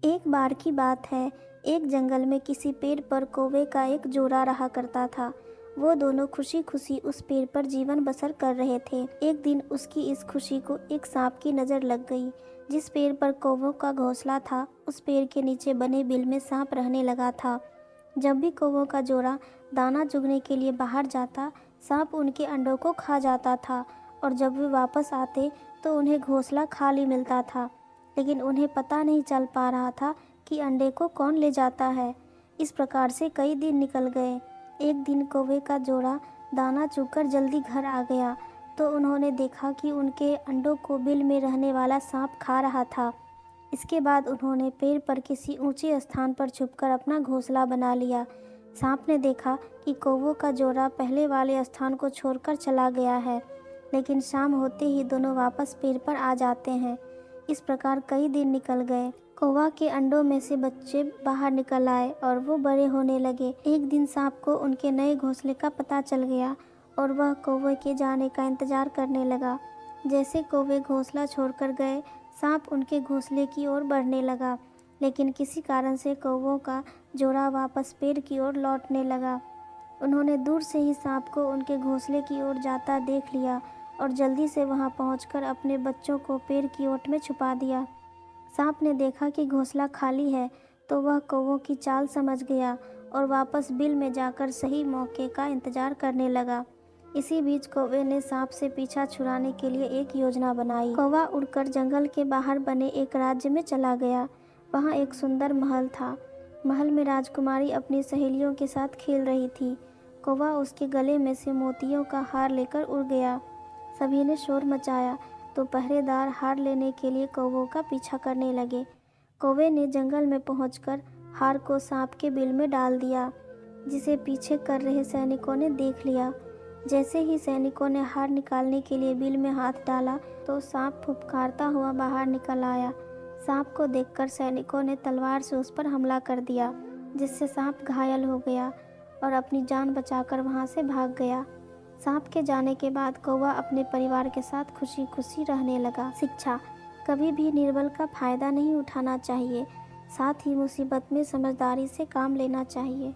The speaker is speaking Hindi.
एक बार की बात है, एक जंगल में किसी पेड़ पर कौवे का एक जोड़ा रहा करता था। वो दोनों खुशी खुशी उस पेड़ पर जीवन बसर कर रहे थे। एक दिन उसकी इस खुशी को एक सांप की नज़र लग गई। जिस पेड़ पर कौवों का घोंसला था, उस पेड़ के नीचे बने बिल में सांप रहने लगा था। जब भी कौवों का जोड़ा दाना चुगने के लिए बाहर जाता, सांप उनके अंडों को खा जाता था और जब वे वापस आते तो उन्हें घोंसला खाली मिलता था। लेकिन उन्हें पता नहीं चल पा रहा था कि अंडे को कौन ले जाता है। इस प्रकार से कई दिन निकल गए। एक दिन कौवे का जोड़ा दाना चुगकर जल्दी घर आ गया तो उन्होंने देखा कि उनके अंडों को बिल में रहने वाला सांप खा रहा था। इसके बाद उन्होंने पेड़ पर किसी ऊंचे स्थान पर छुपकर अपना घोंसला बना लिया। सांप ने देखा कि कौवों का जोड़ा पहले वाले स्थान को छोड़कर चला गया है, लेकिन शाम होते ही दोनों वापस पेड़ पर आ जाते हैं। इस प्रकार कई दिन निकल गए। कौवा के अंडों में से बच्चे बाहर निकल आए और वो बड़े होने लगे। एक दिन सांप को उनके नए घोंसले का पता चल गया और वह कौवे के जाने का इंतजार करने लगा। जैसे कौवे घोंसला छोड़कर गए, सांप उनके घोंसले की ओर बढ़ने लगा, लेकिन किसी कारण से कौवों का जोड़ा वापस पेड़ की ओर लौटने लगा। उन्होंने दूर से ही सांप को उनके घोंसले की ओर जाता देख लिया और जल्दी से वहां पहुंचकर अपने बच्चों को पेड़ की ओट में छुपा दिया। सांप ने देखा कि घोंसला खाली है तो वह कौवों की चाल समझ गया और वापस बिल में जाकर सही मौके का इंतजार करने लगा। इसी बीच कौवे ने सांप से पीछा छुड़ाने के लिए एक योजना बनाई। कौवा उड़कर जंगल के बाहर बने एक राज्य में चला गया। वहाँ एक सुंदर महल था। महल में राजकुमारी अपनी सहेलियों के साथ खेल रही थी। कौवा उसके गले में से मोतियों का हार लेकर उड़ गया। सभी ने शोर मचाया तो पहरेदार हार लेने के लिए कौवों का पीछा करने लगे। कौवे ने जंगल में पहुंचकर हार को सांप के बिल में डाल दिया, जिसे पीछे कर रहे सैनिकों ने देख लिया। जैसे ही सैनिकों ने हार निकालने के लिए बिल में हाथ डाला तो सांप फुफकारता हुआ बाहर निकल आया। सांप को देखकर सैनिकों ने तलवार से उस पर हमला कर दिया, जिससे सांप घायल हो गया और अपनी जान बचाकर वहां से भाग गया। सांप के जाने के बाद कौवा अपने परिवार के साथ खुशी खुशी रहने लगा। शिक्षा: कभी भी निर्बल का फायदा नहीं उठाना चाहिए, साथ ही मुसीबत में समझदारी से काम लेना चाहिए।